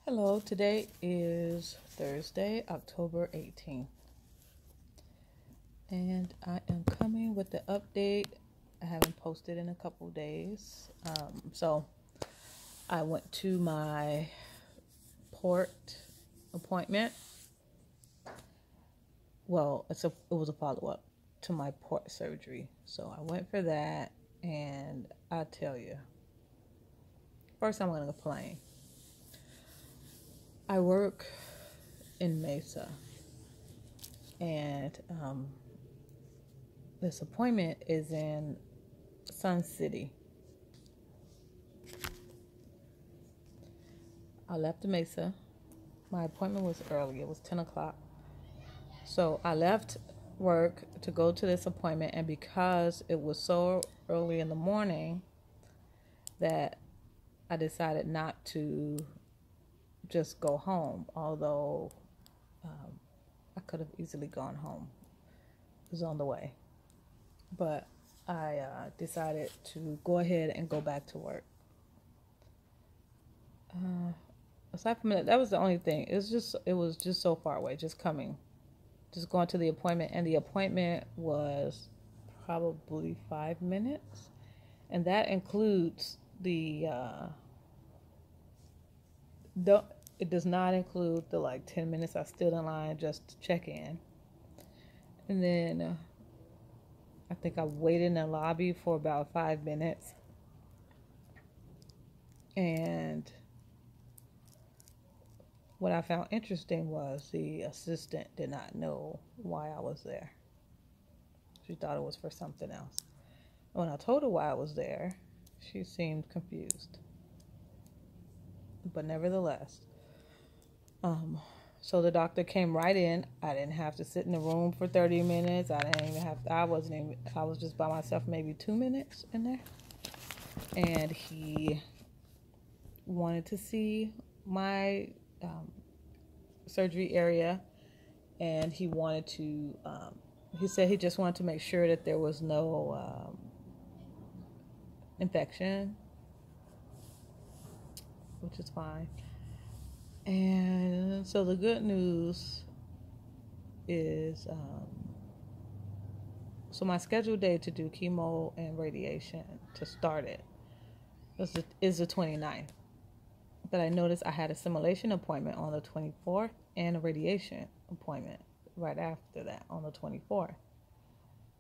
Hello, today is Thursday, October 18th, and I am coming with the update. I haven't posted in a couple days. So I went to my port appointment. Well, it was a follow-up to my port surgery. So I went for that, and I tell you, first I'm going to complain. I work in Mesa, and this appointment is in Sun City. I left Mesa. My appointment was early. It was 10 o'clock. So I left work to go to this appointment, and because it was so early in the morning that I decided not to just go home, although I could have easily gone home. It was on the way. But I decided to go ahead and go back to work. Aside from that was the only thing. It was just so far away, just going to the appointment, and the appointment was probably 5 minutes, and that includes it does not include the 10 minutes I stood in line just to check in, and then I think I waited in the lobby for about 5 minutes, and what I found interesting was the assistant did not know why I was there. She thought it was for something else. When I told her why I was there, she seemed confused. But nevertheless, so the doctor came right in. I didn't have to sit in the room for 30 minutes. I was just by myself maybe 2 minutes in there. And he wanted to see my surgery area, and he said he just wanted to make sure that there was no infection, which is fine. And so the good news is so my scheduled day to do chemo and radiation to start it is the 29th. But I noticed I had a simulation appointment on the 24th and a radiation appointment right after that on the 24th.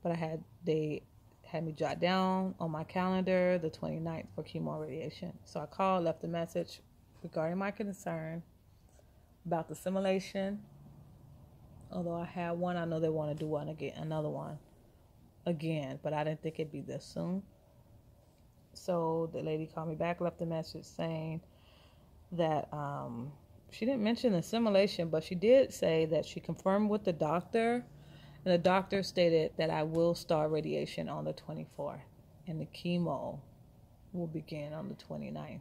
But they had me jot down on my calendar the 29th for chemo and radiation. So I called, left a message regarding my concern about the simulation. Although I had one, I know they want to do another one again, but I didn't think it'd be this soon. So the lady called me back, left a message saying that she didn't mention the simulation, but she did say that she confirmed with the doctor, and the doctor stated that I will start radiation on the 24th, and the chemo will begin on the 29th.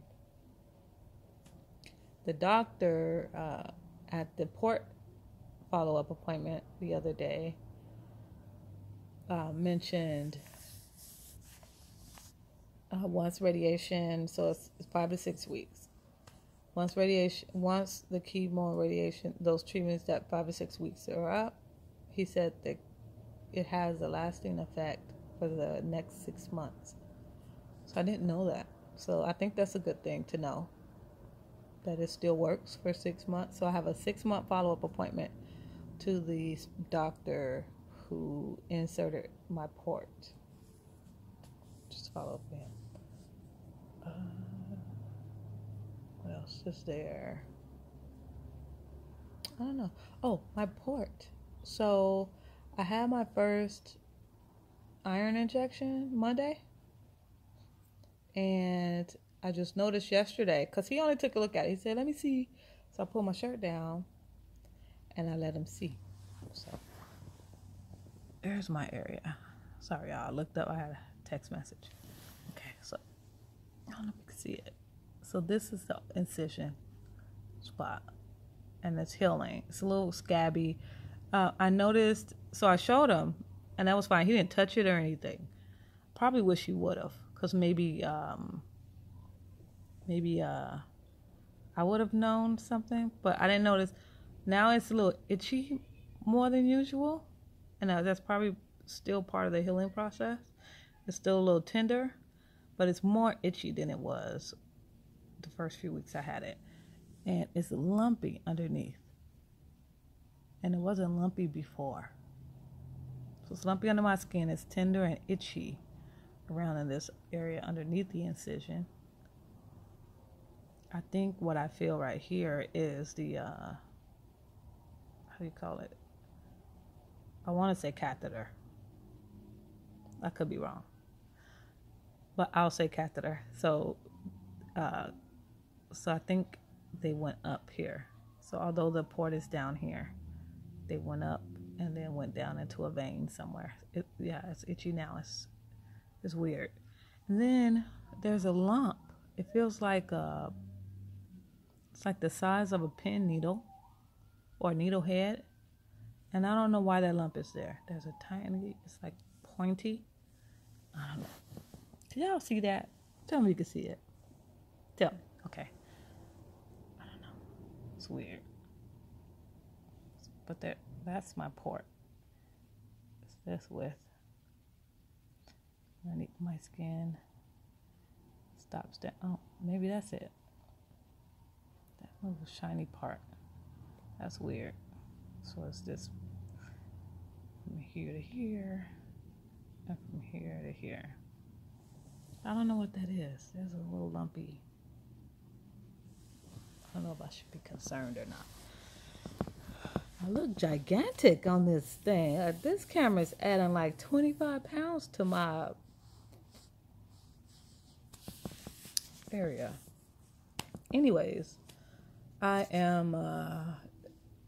The doctor at the port follow-up appointment the other day mentioned once radiation, so it's 5 to 6 weeks. Once the chemo and radiation, those treatments that 5 to 6 weeks are up, he said that it has a lasting effect for the next 6 months. So I didn't know that. So I think that's a good thing to know, that it still works for 6 months. So I have a 6-month follow-up appointment to the doctor who inserted my port. Just follow up with him. What else is there? I don't know. Oh, my port. So I had my first iron injection Monday, and I just noticed yesterday, because he only took a look at it. He said, let me see. So I pulled my shirt down and I let him see. So there's my area. Sorry, y'all. I looked up. I had a text message. Okay, so I don't know if you can see it. So this is the incision spot, and it's healing. It's a little scabby. I noticed, so I showed him, and that was fine. He didn't touch it or anything. Probably wish he would have, because maybe I would have known something, but I didn't notice. Now it's a little itchy more than usual, and that's probably still part of the healing process. It's still a little tender, but it's more itchy than it was the first few weeks I had it. And it's lumpy underneath. And it wasn't lumpy before. So it's lumpy under my skin. It's tender and itchy around in this area underneath the incision. I think what I feel right here is the, how do you call it? I want to say catheter. I could be wrong. But I'll say catheter. So I think they went up here. So although the port is down here, they went up and then went down into a vein somewhere. It's itchy now. It's weird. And then there's a lump. It feels like it's like the size of a pin needle or needle head. And I don't know why that lump is there. There's a tiny, it's like pointy. I don't know. Can y'all see that? Tell me you can see it. Tell me. Okay. I don't know. It's weird. But that's my port. It's this width. My skin stops down. Oh, maybe that's it. That little shiny part. That's weird. So it's this from here to here and from here to here. I don't know what that is. There's a little lumpy. I don't know if I should be concerned or not. I look gigantic on this thing. This camera's adding like 25 pounds to my area. Anyways, I am,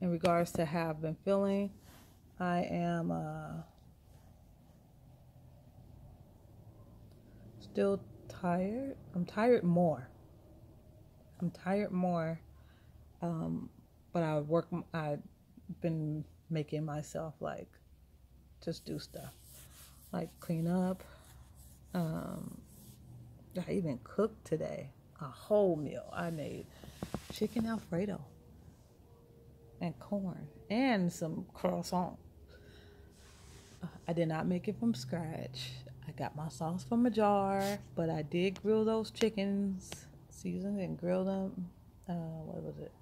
in regards to how I've been feeling, I am still tired. I'm tired more. But I've been making myself like just do stuff like clean up. I even cooked today a whole meal. I made chicken Alfredo and corn and some croissant. I did not make it from scratch. I got my sauce from a jar, but I did grill those chickens, seasoned and grill them. What was it?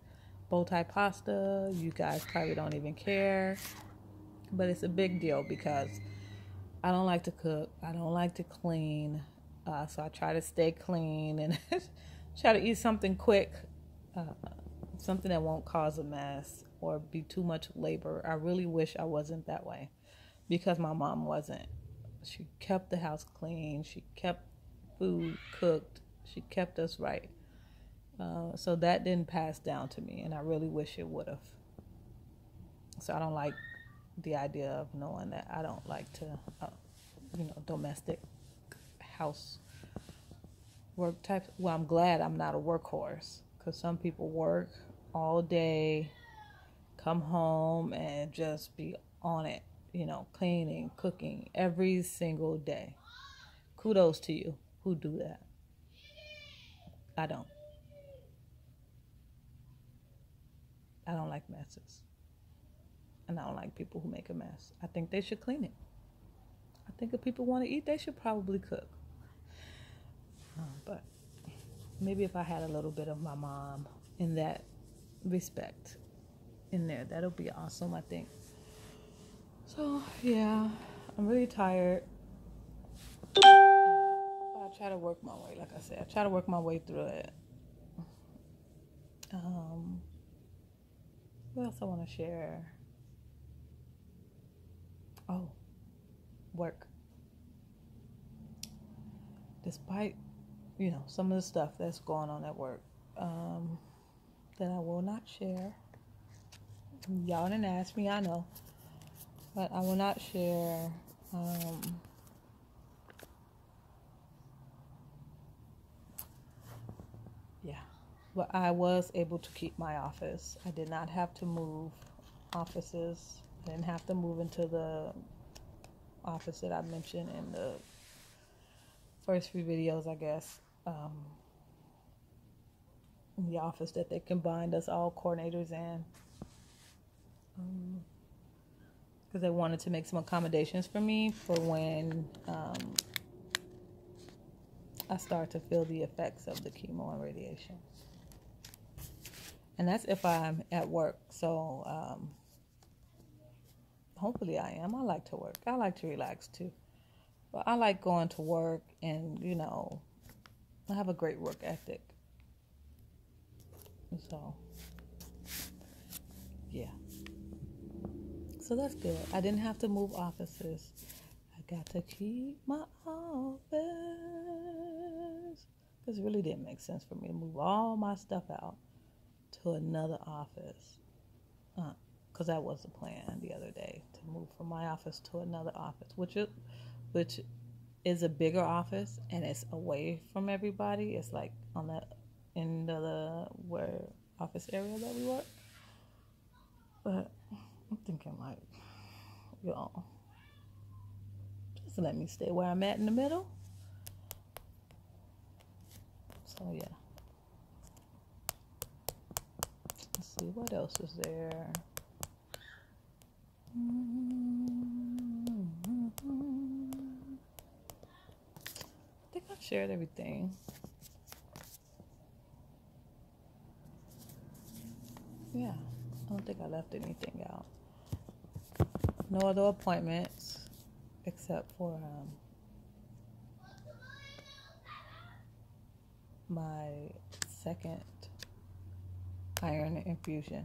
Bow tie pasta. You guys probably don't even care, but it's a big deal because I don't like to cook. I don't like to clean. So I try to stay clean and try to eat something quick, something that won't cause a mess or be too much labor. I really wish I wasn't that way because my mom wasn't. She kept the house clean. She kept food cooked. She kept us right. So that didn't pass down to me, and I really wish it would have. So I don't like the idea of knowing that I don't like to, domestic house work types. Well, I'm glad I'm not a workhorse because some people work all day, come home and just be on it, cleaning, cooking every single day. Kudos to you who do that. I don't. I don't like messes. And I don't like people who make a mess. I think they should clean it. I think if people want to eat, they should probably cook. But maybe if I had a little bit of my mom in that respect in there, that'll be awesome, I think. So, yeah, I'm really tired. I try to work my way, like I said. I try to work my way through it. What else I want to share? Oh, work. Despite, some of the stuff that's going on at work, that I will not share. Y'all didn't ask me, I know. But I will not share. But I was able to keep my office. I did not have to move offices. I didn't have to move into the office that I mentioned in the first few videos, I guess. in the office that they combined us all coordinators in, because they wanted to make some accommodations for me for when I start to feel the effects of the chemo and radiation. And that's if I'm at work. So hopefully I am. I like to work. I like to relax too. But I like going to work and, I have a great work ethic. So, yeah. So that's good. I didn't have to move offices. I got to keep my office. Because it really didn't make sense for me to move all my stuff out to another office. Because that was the plan the other day, to move from my office to another office, which is a bigger office, and it's away from everybody. It's like on the end of the office area that we work. But I'm thinking like, just let me stay where I'm at in the middle. So yeah. Let's see, what else is there? I think I've shared everything. Yeah, I don't think I left anything out. No other appointments except for my second iron infusion.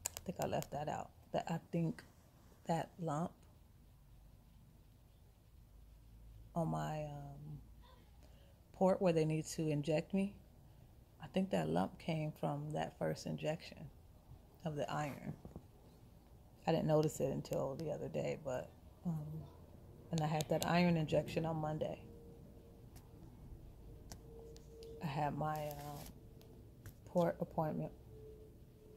I think I left that out. I think that lump on my port where they need to inject me, I think that lump came from that first injection of the iron. I didn't notice it until the other day, but and I had that iron injection on Monday. I had my port appointment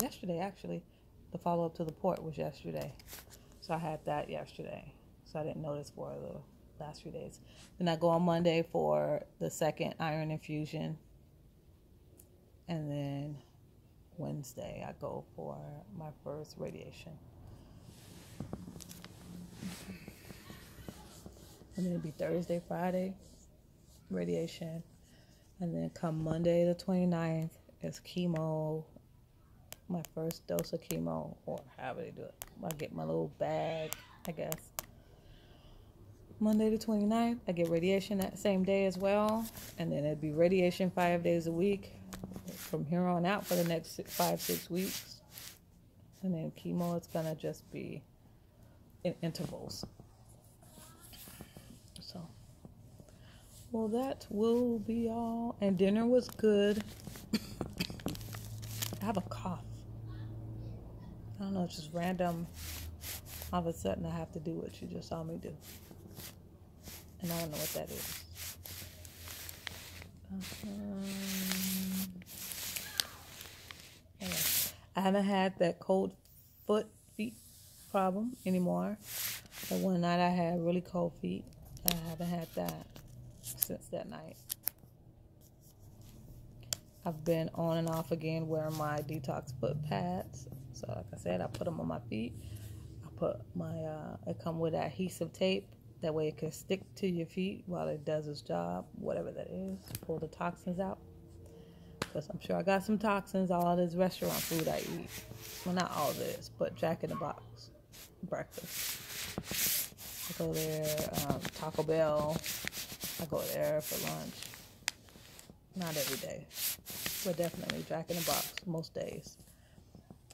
yesterday, actually. The follow-up to the port was yesterday. So I had that yesterday. So I didn't notice for the last few days. Then I go on Monday for the second iron infusion. And then Wednesday I go for my first radiation. And then it'll be Thursday, Friday, radiation. And then come Monday the 29th is chemo, my first dose of chemo, or however they do it. I get my little bag, I guess. Monday the 29th, I get radiation that same day as well. And then it'd be radiation 5 days a week from here on out for the next 5-6 weeks. And then chemo, it's going to just be in intervals. So, well, that will be all. And dinner was good. I have a cough. I don't know, it's just random. All of a sudden, I have to do what you just saw me do. And I don't know what that is. Yeah. I haven't had that cold feet problem anymore. But one night I had really cold feet. I haven't had that since that night. I've been on and off again wearing my detox foot pads. So like I said, I put them on my feet. I put it come with adhesive tape. That way it can stick to your feet while it does its job, whatever that is, pull the toxins out. Because I'm sure I got some toxins, all this restaurant food I eat. Well, not all this, but Jack in the Box breakfast. I go there, Taco Bell. I go there for lunch. Not every day, but definitely Jack in the Box most days.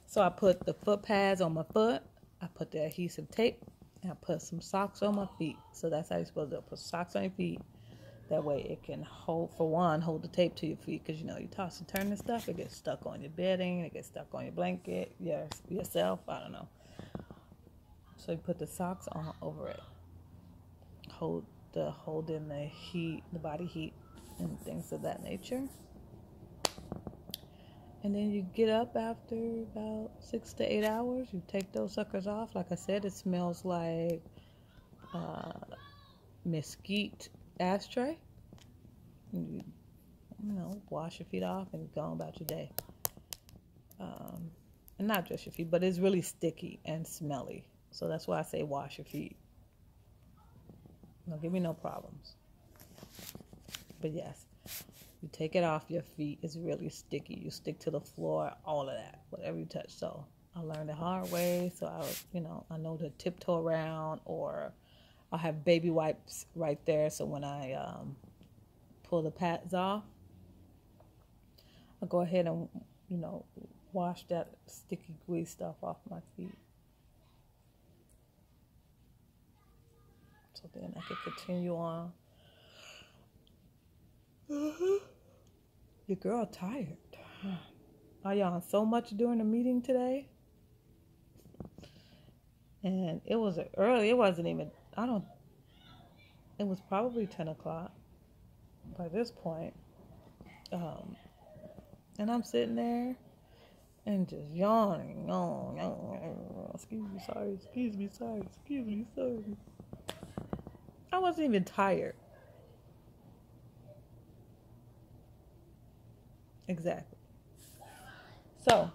So I put the foot pads on my foot. I put the adhesive tape. And I put some socks on my feet. So that's how you're supposed to do it. Put socks on your feet. That way it can hold the tape to your feet. Because, you toss and turn and stuff. It gets stuck on your bedding. It gets stuck on your blanket. Yourself. I don't know. So you put the socks on over it. Hold in the heat, the body heat, and things of that nature. And then you get up after about 6 to 8 hours. You take those suckers off. Like I said, it smells like mesquite ashtray. wash your feet off and go on about your day. And not just your feet, but it's really sticky and smelly. So that's why I say wash your feet. Don't give me no problems. But yes, you take it off your feet. It's really sticky. You stick to the floor, all of that, whatever you touch. So I learned the hard way. So I know to tiptoe around, or I'll have baby wipes right there. So when I pull the pads off, I'll go ahead and, wash that sticky, gooey stuff off my feet. So then I can continue on. Your girl tired. Are y'all on so much during the meeting today? And it was early. It wasn't even, it was probably 10 o'clock by this point. And I'm sitting there and just yawning. Excuse me, sorry. I wasn't even tired. Exactly. So,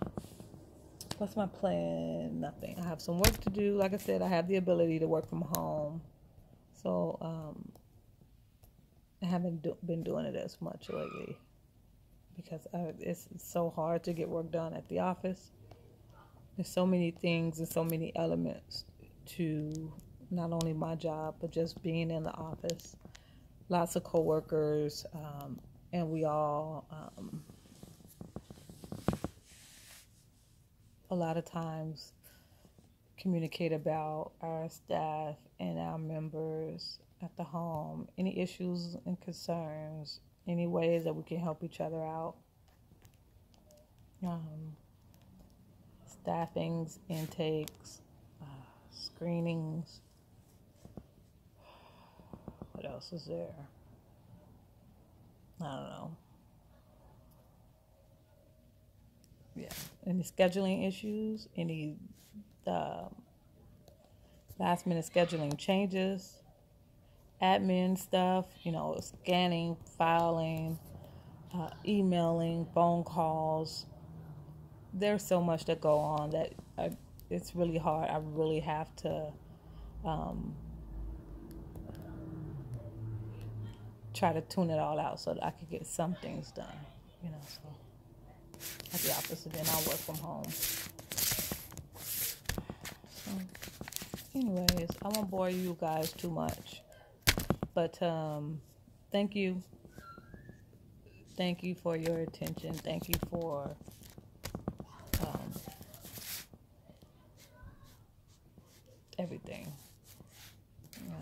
what's my plan? Nothing. I have some work to do. Like I said, I have the ability to work from home. So, I haven't been doing it as much lately because it's so hard to get work done at the office. There's so many things and so many elements to not only my job, but just being in the office. Lots of coworkers, and we all, a lot of times, communicate about our staff and our members at the home, any issues and concerns, any ways that we can help each other out. Staffings, intakes, screenings. What else is there? I don't know. Yeah. Any scheduling issues? Any last minute scheduling changes? Admin stuff, scanning, filing, emailing, phone calls. There's so much that go on that it's really hard. I really have to try to tune it all out so that I can get some things done, so at the office, and then I'll work from home. So, anyways, I won't bore you guys too much, but thank you for your attention. Thank you for everything. Yeah.